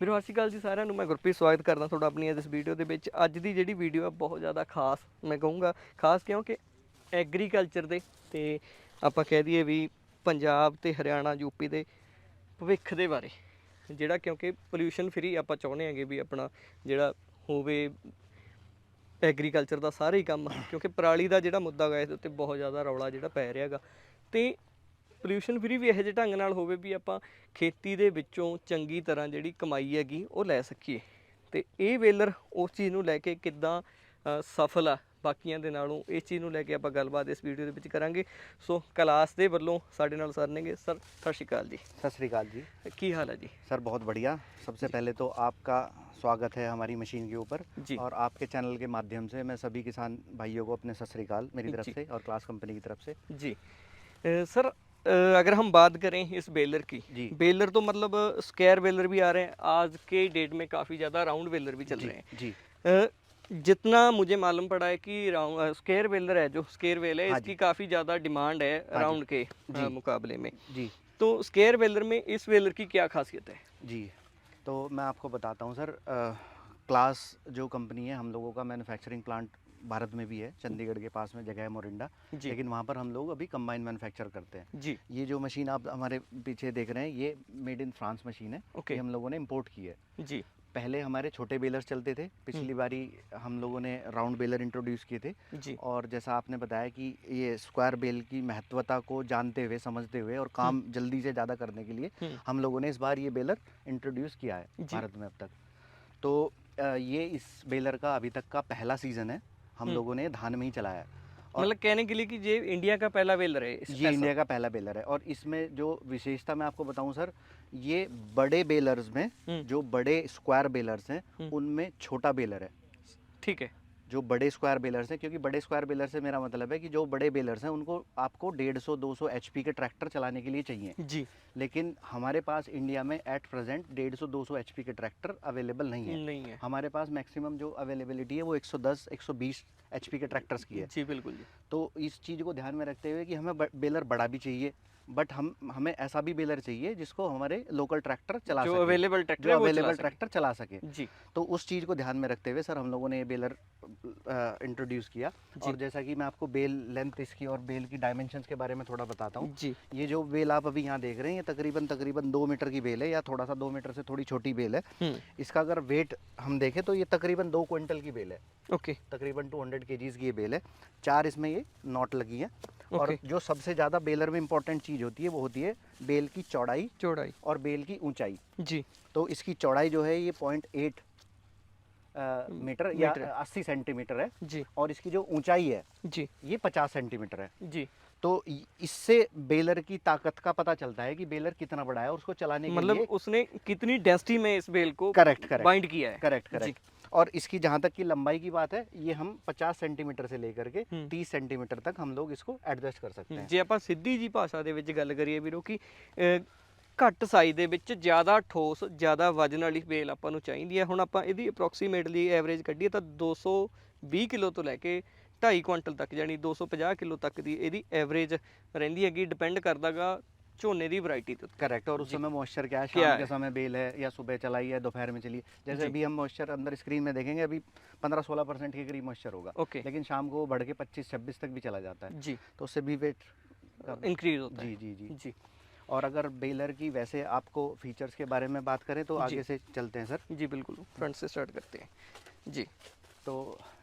ਵੀਰੋ ਸਤਿ ਸ਼੍ਰੀ ਅਕਾਲ ਜੀ ਸਾਰਿਆਂ ਨੂੰ। ਮੈਂ ਗੁਰਪ੍ਰੀਤ ਸਵਾਗਤ ਕਰਦਾ ਤੁਹਾਡਾ ਆਪਣੀ ਇਸ ਵੀਡੀਓ ਦੇ ਵਿੱਚ। ਅੱਜ ਦੀ ਜਿਹੜੀ ਵੀਡੀਓ ਆ ਬਹੁਤ ਜ਼ਿਆਦਾ ਖਾਸ, ਮੈਂ ਕਹੂੰਗਾ ਖਾਸ ਕਿਉਂਕਿ ਐਗਰੀਕਲਚਰ ਦੇ ਤੇ ਆਪਾਂ ਕਹਿ ਦਈਏ ਵੀ ਪੰਜਾਬ ਤੇ ਹਰਿਆਣਾ ਯੂਪੀ ਦੇ ਭਵਿੱਖ ਦੇ ਬਾਰੇ, ਜਿਹੜਾ ਕਿਉਂਕਿ ਪੋਲਿਊਸ਼ਨ ਫਰੀ ਆਪਾਂ ਚਾਹੁੰਦੇ ਹੈਗੇ ਵੀ ਆਪਣਾ ਜਿਹੜਾ ਹੋਵੇ ਐਗਰੀਕਲਚਰ ਦਾ ਸਾਰੇ ਹੀ ਕੰਮ, ਕਿਉਂਕਿ ਪਰਾਲੀ ਦਾ ਜਿਹੜਾ ਮੁੱਦਾ ਗਾ ਇਹਦੇ ਉੱਤੇ ਬਹੁਤ ਜ਼ਿਆਦਾ ਰੌਲਾ ਜਿਹੜਾ ਪੈ ਰਿਹਾ ਗਾ। ਤੇ ਪੋਲਿਊਸ਼ਨ ਫਰੀ ਵੀ ਇਹੋ ਜਿਹੇ ਢੰਗ ਨਾਲ ਹੋਵੇ ਵੀ ਆਪਾਂ ਖੇਤੀ ਦੇ ਵਿੱਚੋਂ ਚੰਗੀ ਤਰ੍ਹਾਂ ਜਿਹੜੀ ਕਮਾਈ ਹੈਗੀ ਉਹ ਲੈ ਸਕੀਏ। ਤੇ ਇਹ ਵੇਲਰ ਉਸ ਚੀਜ਼ ਨੂੰ ਲੈ ਕੇ ਕਿੱਦਾਂ ਸਫਲ ਆ ਬਾਕੀਆਂ ਦੇ ਨਾਲੋਂ, ਇਸ ਚੀਜ਼ ਨੂੰ ਲੈ ਕੇ ਆਪਾਂ ਗੱਲਬਾਤ ਇਸ ਵੀਡੀਓ ਦੇ ਵਿੱਚ ਕਰਾਂਗੇ। ਸੋ ਕਲਾਸ ਦੇ ਵੱਲੋਂ ਸਾਡੇ ਨਾਲ ਸਰ ਨੇਗੇ। ਸਰ ਸਤਿ ਸ਼੍ਰੀ ਅਕਾਲ ਜੀ। सत श्रीकाल जी। ਕੀ ਹਾਲ ਹੈ ਜੀ? सर बहुत बढ़िया। सबसे पहले तो आपका स्वागत है हमारी मशीन के ऊपर जी। और आपके चैनल के माध्यम से मैं सभी किसान भाइयों को अपने सत श्रीकाल मेरी तरफ जी। से और क्लास कंपनी की तरफ से। जी सर, अगर हम बात करें इस बेलर की, जी। बेलर तो मतलब स्क्वायर बेलर भी आ रहे हैं आज के डेट में, काफ़ी ज़्यादा राउंड बेलर भी चल जी रहे हैं। जी जितना मुझे मालूम पड़ा है कि स्क्वायर बेलर है, जो स्क्वायर बेल है, हाँ इसकी काफ़ी ज़्यादा डिमांड है जी। राउंड के जी। मुकाबले में। जी तो स्क्वायर बेलर में इस बेलर की क्या खासियत है? जी। तो मैं आपको बताता हूँ सर। क्लास जो कंपनी है, हम लोगों का मैन्युफैक्चरिंग प्लांट भारत में भी है, चंडीगढ़ के पास में जगह है मोरिंडा। जी। लेकिन वहाँ पर हम लोग अभी कंबाइन मैन्युफैक्चर करते हैं। जी। ये जो मशीन आप हमारे पीछे देख रहे हैं, ये मेड इन फ्रांस मशीन है। ओके। ये हम लोगों ने इम्पोर्ट की है। जी। पहले हमारे छोटे बेलर्स चलते थे, पिछली बारी हम लोगों ने राउंड बेलर इंट्रोड्यूस किए थे। जी। और जैसा आपने बताया कि ये स्क्वायर बेल की महत्वता को जानते हुए, समझते हुए और काम जल्दी से ज़्यादा करने के लिए हम लोगों ने इस बार ये बेलर इंट्रोड्यूस किया है जी। भारत में अब तक। तो ये इस बेलर का अभी तक का पहला सीज़न है, हम लोगों ने धान में ही चलाया है। और मतलब कहने के लिए कि ये इंडिया का पहला बेलर है ये इंडिया का पहला बेलर है। और इसमें जो विशेषता मैं आपको बताऊं सर, ये बड़े बेलर्स में जो बड़े स्क्वायर बेलर्स हैं उनमें छोटा बेलर है। ठीक है। जो बड़े स्क्वायर बेलर्स हैं, क्योंकि बड़े स्क्वायर बेलर से मेरा मतलब है कि जो बड़े बेलर्स हैं उनको आपको 150-200 एचपी के ट्रैक्टर चलाने के लिए चाहिए। जी। लेकिन हमारे पास इंडिया में एट प्रेजेंट 150-200 एचपी के ट्रैक्टर अवेलेबल नहीं है। नहीं है। हमारे पास मैक्सिमम जो अवेलेबिलिटी है वो 110-120 एचपी के ट्रैक्टर्स की है। जी बिल्कुल जी। तो इस चीज़ को ध्यान में रखते हुए कि हमें बेलर बड़ा भी चाहिए, बट हमें ऐसा भी बेलर चाहिए जिसको हमारे लोकल ट्रैक्टर चला जो सके, अवेलेबल ट्रैक्टर जो है वो चला अवेलेबल सके। ट्रैक्टर चला सके। जी। तो उस चीज़ को ध्यान में रखते हुए सर हम लोगों ने ये बेलर इंट्रोड्यूस किया। और जैसा कि मैं आपको बेल लेंथ इसकी और बेल की डायमेंशंस के बारे में थोड़ा बताता हूँ। जी। ये जो बेल आप अभी यहाँ देख रहे हैं, ये तकरीबन 2 मीटर की बेल है, या थोड़ा सा 2 मीटर से थोड़ी छोटी बेल है। इसका अगर वेट हम देखें तो ये तकरीबन 2 क्विंटल की बेल है। ओके। तकरीबन 200 केजीज की ये बेल है। 4 इसमें ये नॉट लगी है। और ओके। जो सबसे ज़्यादा बेलर में इंपॉर्टेंट चीज़ होती है वो होती है बेल की चौड़ाई चौड़ाई। और बेल की ऊंचाई। जी। तो इसकी चौड़ाई जो है ये 0.8 मीटर या मीटर है। 80 सेंटीमीटर है। जी। और इसकी जो ऊंचाई है जी। ये 50 सेंटीमीटर है। जी। तो इससे बेलर की ताकत का पता चलता है कि बेलर कितना बड़ा है और उसको चलाने के मतलब लिए उसने कितनी डेंसिटी में इस बेल को करेक्ट बाइंड किया है। करेक्ट। और इसकी जहाँ तक की लंबाई की बात है, ये हम 50 सेंटीमीटर से लेकर के 30 सेंटीमीटर तक हम लोग इसको एडजस्ट कर सकते हैं। ਜੇ ਆਪਾਂ ਸਿੱਧੀ ਜੀ ਭਾਸ਼ਾ ਦੇ ਵਿੱਚ ਗੱਲ ਕਰੀਏ ਵੀਰੋ ਕਿ ਘੱਟ ਸਾਈਜ਼ ਦੇ ਵਿੱਚ ਜ਼ਿਆਦਾ ਠੋਸ, ਜ਼ਿਆਦਾ ਵਜਨ ਵਾਲੀ ਬੇਲ ਆਪਾਂ ਨੂੰ ਚਾਹੀਦੀ ਹੈ। ਹੁਣ ਆਪਾਂ ਇਹਦੀ ਅਪਰੋਕਸੀਮੇਟਲੀ ਐਵਰੇਜ ਕੱਢੀਏ ਤਾਂ 220 ਕਿਲੋ ਤੋਂ ਲੈ ਕੇ 2.5 ਕੁਇੰਟਲ ਤੱਕ, ਯਾਨੀ 250 ਕਿਲੋ ਤੱਕ ਦੀ ਇਹਦੀ ਐਵਰੇਜ ਰਹਿੰਦੀ ਹੈਗੀ। ਡਿਪੈਂਡ ਕਰਦਾਗਾ ਝੋਨੇ ਦੀ वैरायटी पे। करेक्ट। और उस समय मॉइस्चर क्या है, क्या शाम के है? समय बेल है या सुबह चलाई है, दोपहर में चली है। जैसे जी। अभी हम मॉइस्चर अंदर स्क्रीन में देखेंगे, अभी 15-16% के करीब मॉइस्चर होगा। ओके। लेकिन शाम को बढ़ के 25-26 तक भी चला जाता है। जी। तो उससे भी वेट इंक्रीज होता है। जी जी जी। जी। और अगर बेलर की वैसे आपको फीचर्स के बारे में बात करें तो जी। आगे से चलते हैं सर। जी बिल्कुल, फ्रंट से स्टार्ट करते हैं। जी। तो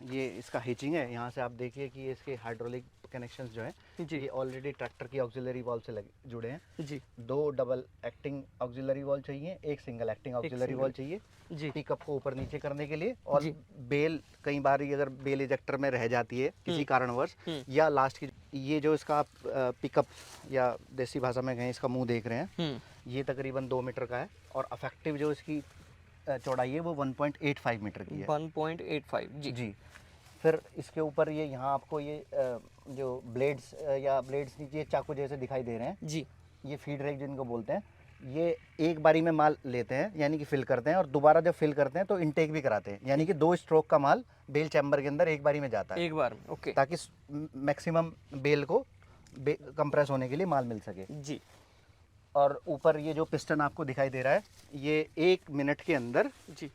ये इसका हिचिंग है। यहाँ से आप देखिए कि इसके हाइड्रोलिक कनेक्शंस जो हैं जी। ये ऑलरेडी ट्रैक्टर की ऑक्सिलरी वॉल्व से जुड़े हैं। जी। 2 डबल एक्टिंग ऑक्सिलरी वॉल्व चाहिए, 1 सिंगल एक्टिंग ऑक्सिलरी वॉल्व चाहिए जी। पिकअप को ऊपर नीचे करने के लिए। और जी। बेल कई बार ये अगर बेल इजेक्टर में रह जाती है किसी कारणवश, या लास्ट की ये जो इसका आप पिकअप या देसी भाषा में कहें इसका मुंह देख रहे हैं, ये तकरीबन 2 मीटर का है। और अफेक्टिव जो इसकी चौड़ाई है वो 1.85 मीटर की है। 1.85। जी। जी। फिर इसके ऊपर ये यहाँ आपको ये जो ब्लेड्स या ब्लेड्स नीचे चाकू जैसे दिखाई दे रहे हैं, जी। ये फीड रैक जिनको बोलते हैं, ये एक बारी में माल लेते हैं, यानी कि फिल करते हैं। और दोबारा जब फिल करते हैं तो इनटेक भी कराते हैं, यानी कि 2 स्ट्रोक का माल बेल चैम्बर के अंदर एक बारी में जाता है, एक बार में। ओके। ताकि मैक्सिमम बेल को कंप्रेस होने के लिए माल मिल सके। जी। और ऊपर ये जो पिस्टन आपको दिखाई दे रहा है, ये 1 मिनट के अंदर जी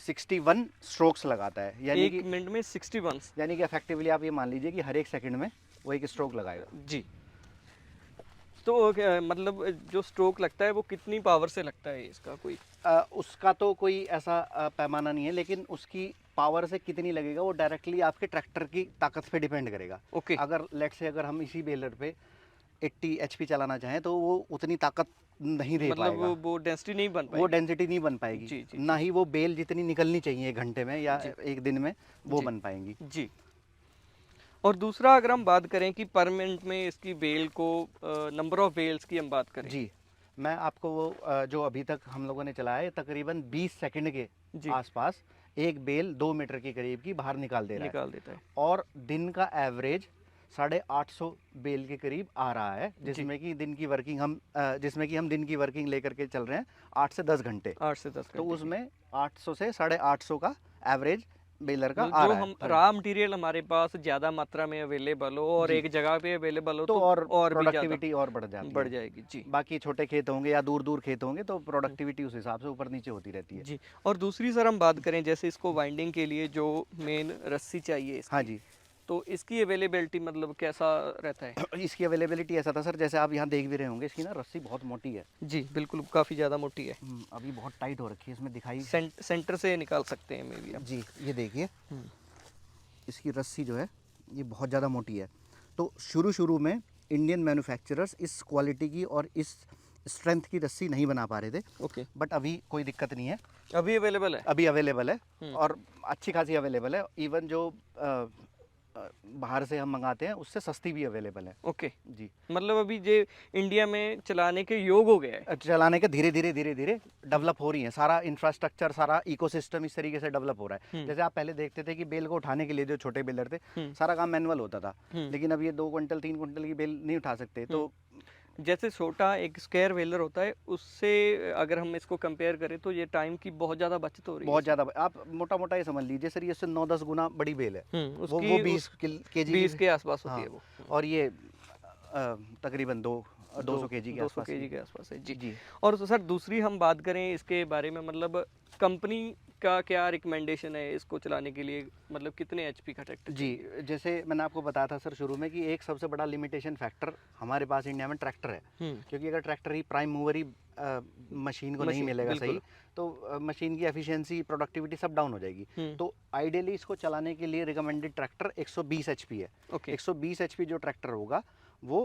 61 स्ट्रोक्स लगाता है, यानी एक कि मिनट में 61। यानी कि इफेक्टिवली आप ये मान लीजिए कि हर एक सेकंड में वो एक स्ट्रोक लगाएगा। जी तो मतलब जो स्ट्रोक लगता है वो कितनी पावर से लगता है इसका कोई? उसका तो कोई ऐसा पैमाना नहीं है, लेकिन उसकी पावर से कितनी लगेगा वो डायरेक्टली आपके ट्रैक्टर की ताकत पे डिपेंड करेगा। ओके अगर लेट से अगर हम इसी बेलर पे 80 एचपी चलाना चाहें तो वो उतनी ताकत नहीं दे मतलब पाएगा, वो डेंसिटी नहीं बन वो पाएगी। डेंसिटी नहीं बन पाएगी, जी जी ना ही वो बेल जितनी निकलनी चाहिए एक घंटे में या जी एक दिन में वो जी बन पाएंगी। जी। और दूसरा अगर हम बात करें कि पर मिनट में इसकी बेल को, नंबर ऑफ बेल्स की हम बात करें। जी, मैं आपको वो जो अभी तक हम लोगों ने चलाया है तकरीबन 20 सेकंड के जी आसपास एक बेल 2 मीटर के करीब की बाहर निकाल दे रहा है, निकाल देता है। और दिन का एवरेज 850 बेल के करीब आ रहा है, जी जिसमें कि दिन की वर्किंग हम दिन की वर्किंग लेकर के चल रहे हैं 8 से 10 घंटे। 8 से 10 तो घंटे की। उसमें 800 से 850 का एवरेज बेलर का मतलब आ जो रहा हम है। रॉ मटेरियल हमारे पास ज़्यादा मात्रा में अवेलेबल हो और जी, एक जगह पे अवेलेबल हो तो तो और भी ज़्यादा प्रोडक्टिविटी और बढ़ जाती बढ़ है। जाएगी। जी बाकी छोटे खेत होंगे या दूर दूर खेत होंगे तो प्रोडक्टिविटी उस हिसाब से ऊपर नीचे होती रहती है। जी। और दूसरी सर हम बात करें जैसे इसको वाइंडिंग के लिए जो मेन रस्सी चाहिए हाँ इसकी, जी। तो इसकी अवेलेबिलिटी मतलब कैसा रहता है? इसकी अवेलेबिलिटी ऐसा था सर, जैसे आप यहाँ देख भी रहे होंगे, इसकी ना रस्सी बहुत मोटी है। जी बिल्कुल काफ़ी ज़्यादा मोटी है। अभी बहुत टाइट हो रखी है, इसमें दिखाई। सेंटर से निकाल सकते हैं मे बी हम। जी, ये देखिए हम्म, इसकी रस्सी जो है ये बहुत ज़्यादा मोटी है। तो शुरू में इंडियन मैन्युफैक्चरर्स इस क्वालिटी की और इस स्ट्रेंथ की रस्सी नहीं बना पा रहे थे, ओके बट अभी कोई दिक्कत नहीं है, अभी अवेलेबल है। अभी अवेलेबल है, हम्म, और अच्छी खासी अवेलेबल है। इवन जो बाहर से हम मंगाते हैं उससे सस्ती भी अवेलेबल है। ओके जी, मतलब अभी ये इंडिया में चलाने के योग हो गया है। चलाने के धीरे धीरे डेवलप हो रही है, सारा इंफ्रास्ट्रक्चर सारा इकोसिस्टम इस तरीके से डेवलप हो रहा है। जैसे आप पहले देखते थे कि बेल को उठाने के लिए जो छोटे बेलर थे सारा काम मैनुअल होता था, लेकिन अब ये 2 क्विंटल 3 क्विंटल की बेल नहीं उठा सकते। तो जैसे छोटा एक स्क्वायर व्हीलर होता है उससे अगर हम इसको कंपेयर करें तो ये टाइम की बहुत ज़्यादा बचत हो रही है। बहुत ज़्यादा, आप मोटा मोटा ये समझ लीजिए सर, ये इससे 9-10 गुना बड़ी बेल है। उसकी वो 20 केजी 20 के आसपास होती हाँ, है वो। और ये तकरीबन 200 केजी के 200 आसपास केजी की। के आसपास है जी। जी और तो सर दूसरी हम बात करें इसके बारे में, मतलब कंपनी का क्या रिकमेंडेशन है इसको चलाने के लिए, मतलब कितने एचपी का ट्रैक्टर जी, चाहिए? जैसे मैंने आपको बताया था सर शुरू में कि एक सबसे बड़ा लिमिटेशन फैक्टर हमारे पास इंडिया में ट्रैक्टर है, क्योंकि अगर ट्रैक्टर ही प्राइम मूवर ही मशीन को नहीं मिलेगा सही, तो मशीन की एफिशिएंसी प्रोडक्टिविटी सब डाउन हो जाएगी। तो आइडियली इसको चलाने के लिए रिकमेंडेड ट्रैक्टर 120 एचपी है। ओके 120 एचपी जो ट्रैक्टर होगा वो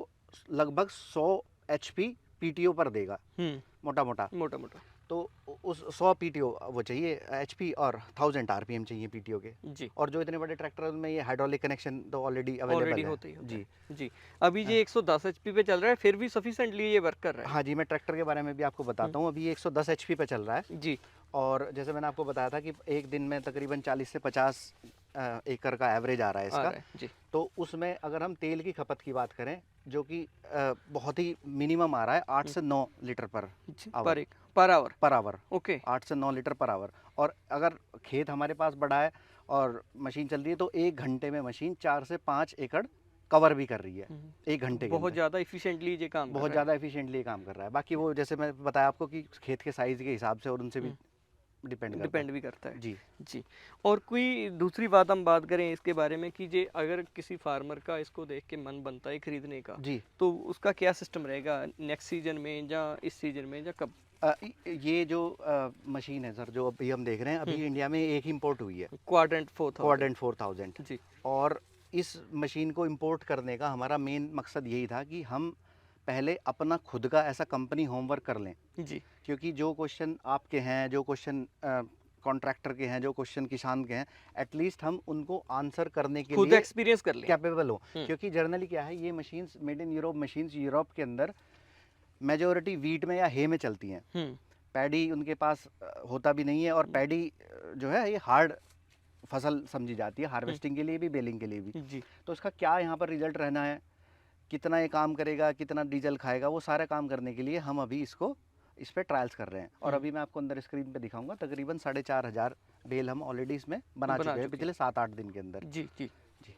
लगभग 100 एचपी पीटीओ पर देगा, मोटा मोटा। मोटा मोटा तो उस 100 पीटीओ वो चाहिए एचपी, और 1000 आरपीएम चाहिए पीटीओ के। जी और जो इतने बड़े ट्रैक्टर में ये हाइड्रोलिक कनेक्शन तो ऑलरेडी ऑलरेडी अवेलेबल है। होते ही होते जी हैं। जी अभी ये 110 एचपी पे चल रहा है फिर भी सफिशिएंटली ये वर्क कर रहा है। हाँ जी, मैं ट्रैक्टर के बारे में भी आपको बताता हूँ। अभी ये 110 एचपी पे चल रहा है, जी और जैसे मैंने आपको बताया था कि एक दिन में तकरीबन 40 से 50 एकड़ का एवरेज आ रहा है आ इसका। रहा है जी। तो उसमें अगर हम तेल की खपत की बात करें, जो कि बहुत ही मिनिमम आ रहा है 8 से 9 litre per hour, per hour okay 8 से 9 लीटर पर आवर। और अगर खेत हमारे पास बड़ा है और मशीन चल रही है तो 1 घंटे में मशीन 4 से 5 एकड़ कवर भी कर रही है 1 घंटे के बहुत अंदर। ज़्यादा इफिशिएंटली ये काम कर बहुत रहा ज़्यादा एफिशिएंटली काम कर रहा है। बाकी वो जैसे मैं बताया आपको कि खेत के साइज़ के हिसाब से और उनसे भी डिपेंड है, करता डिपेंड है। भी करता है। जी जी और कोई दूसरी बात हम बात करें इसके बारे में कि जे अगर किसी फार्मर का इसको देख के मन बनता है खरीदने का, जी, तो उसका क्या सिस्टम रहेगा नेक्स्ट सीजन में या इस सीजन में या कब? ये जो मशीन है सर जो अभी हम देख रहे हैं, अभी इंडिया में एक इम्पोर्ट हुई है, क्वाड्रेंट 4000। जी और इस मशीन को इंपोर्ट करने का हमारा मेन मकसद यही था कि हम पहले अपना खुद का ऐसा कंपनी होमवर्क कर लें, जी क्योंकि जो क्वेश्चन आपके हैं, जो क्वेश्चन कॉन्ट्रैक्टर के हैं, जो क्वेश्चन किसान के हैं, एटलीस्ट हम उनको आंसर करने के खुद लिए एक्सपीरियंस कर ले। कैपेबल हो। क्योंकि जनरली क्या है, ये machines made in Europe machines Europe के अंदर मेजोरिटी वीट में या हे में चलती हैं। पैडी उनके पास होता भी नहीं है, और पैडी जो है ये हार्ड फसल समझी जाती है, हार्वेस्टिंग के लिए भी, बेलिंग के लिए भी। जी तो इसका क्या यहाँ पर रिजल्ट रहना है, कितना ये काम करेगा, कितना डीजल खाएगा, वो सारा काम करने के लिए हम अभी इस पे ट्रायल्स कर रहे हैं। और अभी मैं आपको अंदर स्क्रीन पे दिखाऊंगा, तकरीबन 4500 बेल हम ऑलरेडी इसमें बना चुके हैं पिछले 7-8 दिन के अंदर। जी जी जी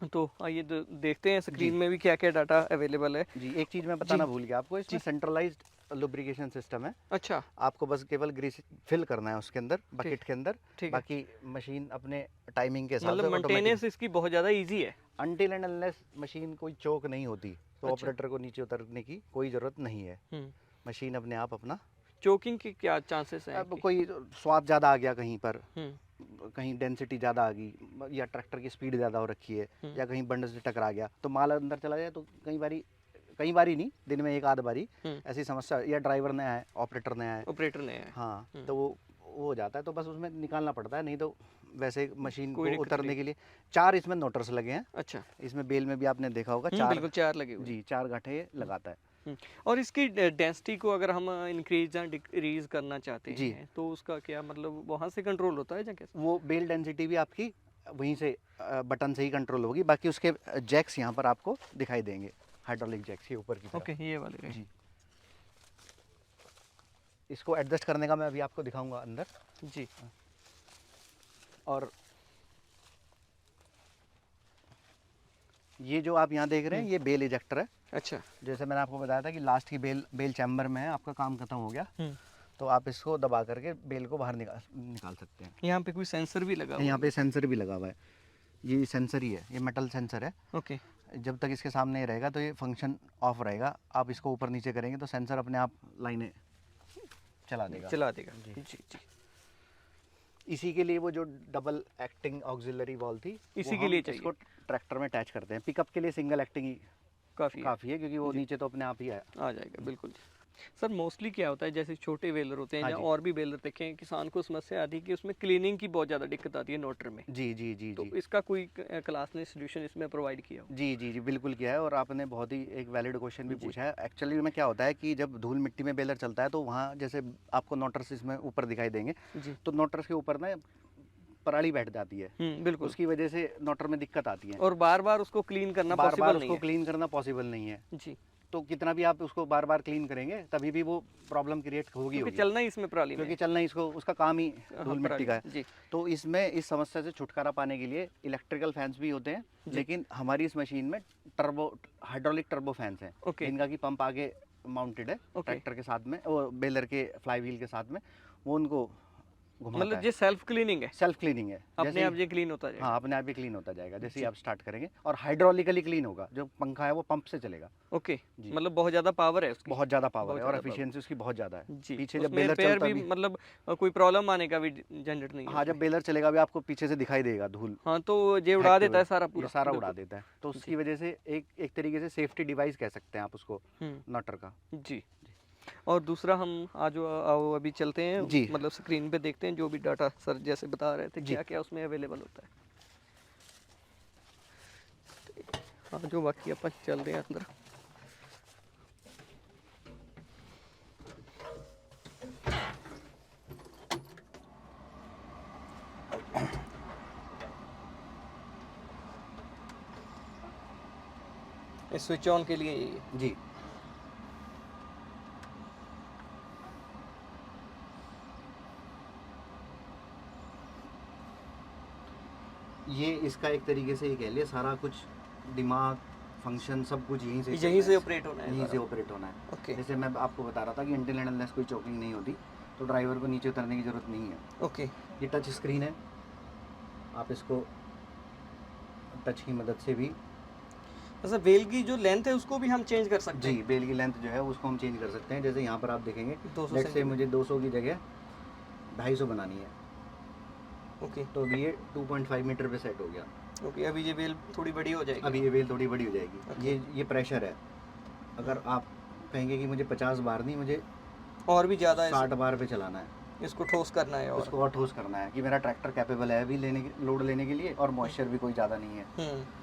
तो आइए देखते हैं स्क्रीन में भी क्या क्या डाटा अवेलेबल है। जी, एक चीज़ मैं बताना भूल गया आपको, इसमें सेंट्रलाइज्ड लुब्रिकेशन सिस्टम है। अच्छा, आपको बस केवल ग्रीस फिल करना है उसके अंदर, बकेट के अंदर। ठीक है। बाकी मशीन अपने टाइमिंग के हिसाब मतलब से ऑटोमेटिक, मेंटेनेंस इसकी बहुत ज़्यादा इजी है। अनटिल एंड अनलेस मशीन कोई चोक नहीं होती तो अच्छा। ऑपरेटर को नीचे उतरने की कोई ज़रूरत नहीं है। मशीन अपने आप अपना, चोकिंग के क्या चांसेस हैं अब इनके? कोई स्वाद ज़्यादा आ गया कहीं पर, हम्म, कहीं डेंसिटी ज़्यादा आ गई, या ट्रैक्टर की स्पीड ज़्यादा हो रखी है, या कहीं बंडल से टकरा गया तो माल अंदर चला जाए, तो कई बारी नहीं, दिन में एक आध बारी ऐसी समस्या, या ड्राइवर नया है, ऑपरेटर नया है, ऑपरेटर ने है। हाँ, तो वो हो जाता है, तो बस उसमें निकालना पड़ता है, नहीं तो वैसे मशीन कोई को दिक्कत उतरने नहीं। के लिए 4 इसमें नोटर्स लगे हैं। अच्छा। इसमें बेल में भी आपने देखा होगा 4, बिल्कुल 4 लगे हुए हैं। जी 4 गांठें ये लगाता है। और इसकी डेंसिटी को अगर हम इंक्रीज या डिक्रीज करना चाहते जी। हैं तो उसका क्या मतलब वहाँ से कंट्रोल होता है या कैसे? वो बेल डेंसिटी भी आपकी वहीं से बटन से ही कंट्रोल होगी। बाकी उसके जैक्स यहाँ पर आपको दिखाई देंगे, हाइड्रोलिक जैक्स, ये ऊपर की तरफ। ओके, ये वाले रहे। जी, इसको एडजस्ट करने का मैं अभी आपको दिखाऊंगा अंदर। जी। और ये जो आप यहाँ देख रहे हैं ये बेल इजेक्टर है। अच्छा। जैसे मैंने आपको बताया था कि लास्ट की बेल चैम्बर में है, आपका काम खत्म हो गया तो आप इसको दबा करके बेल को बाहर निकाल सकते हैं। यहाँ पे कोई सेंसर भी लगा हुआ यहाँ पे सेंसर भी लगा हुआ है, ये सेंसर ही है, ये मेटल सेंसर है। ओके। जब तक इसके सामने ही रहेगा तो ये फंक्शन ऑफ रहेगा। आप इसको ऊपर नीचे करेंगे तो सेंसर अपने आप लाइनें चला देगा। जी जी जी। इसी के लिए वो जो डबल एक्टिंग ऑक्सिलरी वॉल थी, इसी वो के लिए हम चाहिए। इसको ट्रैक्टर में अटैच करते हैं। पिकअप के लिए सिंगल एक्टिंग ही काफ़ी है, क्योंकि वो नीचे तो अपने आप ही आ जाएगा। बिल्कुल। सर मोस्टली क्या होता है, जैसे छोटे बेलर होते हैं हाँ या जी। और भी बेलर देखें हैं, किसान को समस्या आती है कि उसमें क्लीनिंग की बहुत ज़्यादा दिक्कत आती है नोटर में। जी जी जी तो जी इसका कोई क्लास ने सोल्यूशन इसमें प्रोवाइड किया हो? जी जी जी बिल्कुल किया है। और आपने बहुत ही एक वैलिड क्वेश्चन भी पूछा है। एक्चुअली में क्या होता है कि जब धूल मिट्टी में बेलर चलता है तो वहाँ जैसे आपको नोटर्स इसमें ऊपर दिखाई देंगे, जी। तो नोटर्स के ऊपर ना पराली बैठ जाती है, बिल्कुल। उसकी वजह से नोटर में दिक्कत आती है। और बार बार उसको क्लीन करना बार बार पॉसिबल नहीं उसको है। क्लीन करना पॉसिबल नहीं है। जी। तो कितना भी आप उसको बार बार क्लीन करेंगे तभी भी वो प्रॉब्लम क्रिएट होगी क्योंकि होगी। चलना ही इसमें पराली में क्योंकि चलना इसको, उसका काम ही धूल मिट्टी का है। जी। तो इसमें इस समस्या से छुटकारा पाने के लिए इलेक्ट्रिकल फैंस भी होते हैं, लेकिन हमारी इस मशीन में हाइड्रोलिक टर्बो फैंस हैं, ओके। जिनका की पंप आगे माउंटेड है ट्रैक्टर के साथ में, वो बेलर के फ्लाई व्हील के साथ में, वो उनको घुमाता मतलब है। ये सेल्फ क्लीनिंग है, सेल्फ क्लीनिंग है, अपने आप ये क्लीन होता जाएगा। हाँ अपने आप ही क्लीन होता जाएगा जैसे ही आप स्टार्ट करेंगे। और हाइड्रोलिकली क्लीन होगा, जो पंखा है वो पंप से चलेगा। ओके। जी। मतलब बहुत ज़्यादा पावर है उसकी। बहुत ज़्यादा पावर है और ज़्यादा एफिशिएंसी उसकी बहुत ज़्यादा है। जी। पीछे जब उसमें बेलर रिपेयर चलता भी भी, मतलब कोई प्रॉब्लम आने का भी झंझट नहीं है हाँ जब उसमें। बेलर चलेगा भी आपको पीछे से दिखाई देगा धूल। हाँ तो ये उड़ा देता है सारा ये पूरा। सारा बिल्कुल। उड़ा देता है, तो उसकी वजह से एक तरीके से सेफ्टी डिवाइस कह सकते हैं आप उसको, नोटर का। जी। और दूसरा हम आज आओ अभी चलते हैं जी। मतलब स्क्रीन पे देखते हैं जो भी डाटा सर जैसे बता रहे थे जी। क्या क्या उसमें अवेलेबल होता है। हाँ जो बाकी अपन चल रहे हैं अंदर। स्विच ऑन के लिए ये जी। ये इसका एक तरीके से ये कह लिए सारा कुछ दिमाग फंक्शन सब कुछ यहीं से यहीं से ऑपरेट होना है यहीं से सारा। ऑपरेट होना है। ओके। जैसे मैं आपको बता रहा था कि अनटिल एंड अनलेस कोई चोकिंग नहीं होती तो ड्राइवर को नीचे उतरने की ज़रूरत नहीं है। ओके। ये टच स्क्रीन है, आप इसको टच की मदद से भी, अच्छा बेल की जो लेंथ है उसको भी हम चेंज कर सकते जी हैं? बेल की लेंथ जो है उसको हम चेंज कर सकते हैं। जैसे यहाँ पर आप देखेंगे 200 लेट से मुझे 200 की जगह 250 बनानी है, ओके। तो अभी ये 2.5 मीटर पे सेट हो गया। ओके अभी ये बेल थोड़ी बड़ी हो जाएगी। अभी ये बेल थोड़ी बड़ी हो जाएगी। Okay. ये प्रेशर है। अगर आप कहेंगे कि मुझे 50 बार नहीं, मुझे और भी ज़्यादा 60 बार पे चलाना है, इसको ठोस करना है और उसको और ठोस करना है कि मेरा ट्रैक्टर कैपेबल है अभी लोड लेने के लिए, और मॉइस्चर भी कोई ज़्यादा नहीं है।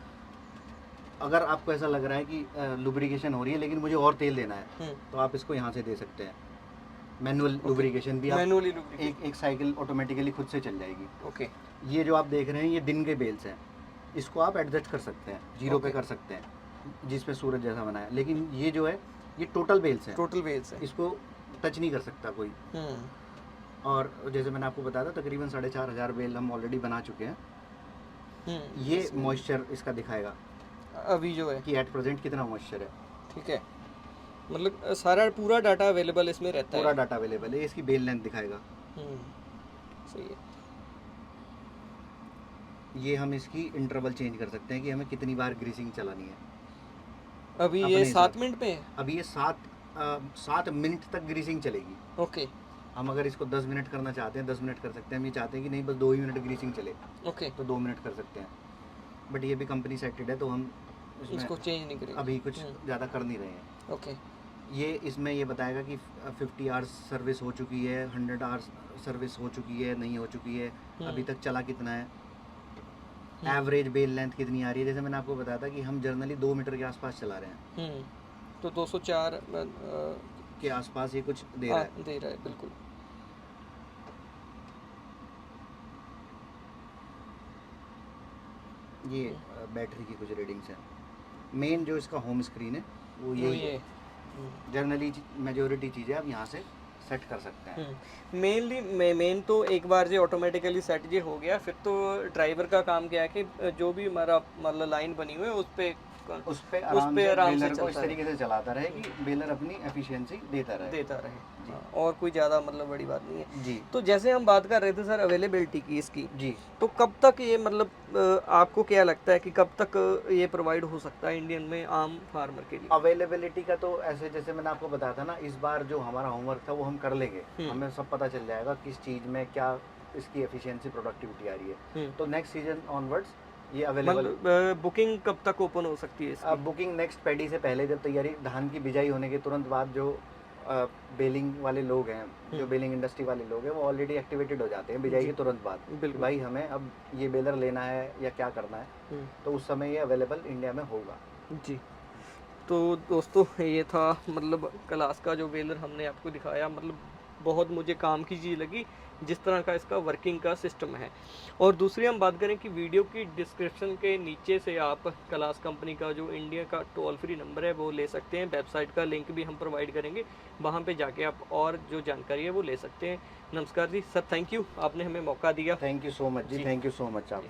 अगर आपको ऐसा लग रहा है कि लुब्रिकेशन हो रही है लेकिन मुझे और तेल देना है, तो आप इसको यहाँ से दे सकते हैं। मैनुअल लुब्रिकेशन भी आप मैनुअली एक साइकिल ऑटोमेटिकली खुद से चल जाएगी। ओके। ये जो आप देख रहे हैं ये दिन के बेल्स हैं, इसको आप एडजस्ट कर सकते हैं, जीरो पे कर सकते हैं जिस पे सूरज जैसा बना है। लेकिन ये जो है ये टोटल बेल्स हैं, टोटल बेल्स है, इसको टच नहीं कर सकता कोई। और जैसे मैंने आपको बताया था तकरीबन 4500 बेल हम ऑलरेडी बना चुके हैं। ये मॉइस्चर इसका दिखाएगा अभी जो है कि एट प्रेजेंट कितना मॉइस्चर है। ठीक है, मतलब सारा पूरा डाटा अवेलेबल इसमें रहता पूरा है। डाटा अवेलेबल है, इसकी बेल लेंथ दिखाएगा। सही है। ये हम इसकी इंटरवल चेंज कर सकते हैं कि हमें कितनी बार ग्रीसिंग चलानी है। अभी अपने ये हिसाब 7 मिनट पे है। अभी ये 7 मिनट तक ग्रीसिंग चलेगी। ओके हम अगर इसको 10 मिनट करना चाहते हैं 10 मिनट कर सकते हैं। हम ये चाहते हैं कि नहीं बस 2 ही मिनट ग्रीसिंग चले ओके, तो 2 मिनट कर सकते हैं। बट ये भी कंपनी सेटेड है तो हम इसको चेंज नहीं करेंगे अभी कुछ ज़्यादा कर नहीं रहे हैं। ओके। ये इसमें ये बताएगा कि 50 आवर्स सर्विस हो चुकी है, 100 आवर्स सर्विस हो चुकी है, नहीं हो चुकी है, अभी तक चला कितना है, एवरेज बेल लेंथ कितनी आ रही है। जैसे मैंने आपको बताया था कि हम जर्नली 2 मीटर के आसपास चला रहे हैं, तो 204 के आसपास ये कुछ दे रहा है। दे रहा है बिल्कुल। ये बैटरी की कुछ रीडिंग्स हैं। मेन जो इसका होम स्क्रीन है वो ये जर्नली मेजॉरिटी चीज़ें आप यहाँ से सेट कर सकते हैं। मेनली मेन तो एक बार जो ऑटोमेटिकली सेट जे हो गया, फिर तो ड्राइवर का काम क्या है कि जो भी हमारा मतलब लाइन बनी हुई है उस पे आराम से बेलर को इस तरीके से चलाता रहे कि बेलर अपनी एफिशिएंसी देता रहे। हाँ, और कोई ज़्यादा मतलब बड़ी बात नहीं है जी। तो जैसे हम बात कर रहे थे सर अवेलेबिलिटी की इसकी, जी। तो कब तक ये मतलब आपको क्या लगता है कि कब तक ये प्रोवाइड हो सकता है इंडियन में आम फार्मर के लिए? अवेलेबिलिटी का तो ऐसे जैसे मैंने आपको बताया था ना, इस बार जो हमारा होमवर्क था वो हम कर लेंगे। हमें सब पता चल जाएगा किस चीज़ में क्या इसकी एफिशिएंसी प्रोडक्टिविटी आ रही है। तो नेक्स्ट सीजन ऑनवर्ड्स ये अवेलेबल। बुकिंग कब तक ओपन हो सकती है इसकी? बुकिंग नेक्स्ट पैडी से पहले, जब तैयारी धान की बिजाई होने के तुरंत बाद जो बेलिंग वाले लोग हैं, जो बेलिंग इंडस्ट्री वाले लोग हैं, वो ऑलरेडी एक्टिवेटेड हो जाते हैं बिजाई के तुरंत बाद। भाई हमें अब ये बेलर लेना है या क्या करना है, तो उस समय ये अवेलेबल इंडिया में होगा। जी। तो दोस्तों ये था मतलब क्लास का जो बेलर हमने आपको दिखाया, मतलब बहुत मुझे काम की चीज़ लगी जिस तरह का इसका वर्किंग का सिस्टम है। और दूसरी हम बात करें कि वीडियो की डिस्क्रिप्शन के नीचे से आप क्लास कंपनी का जो इंडिया का टोल फ्री नंबर है वो ले सकते हैं। वेबसाइट का लिंक भी हम प्रोवाइड करेंगे, वहाँ पे जाके आप और जो जानकारी है वो ले सकते हैं। नमस्कार जी सर, थैंक यू, आपने हमें मौका दिया। थैंक यू सो मच जी, थैंक यू सो मच आप।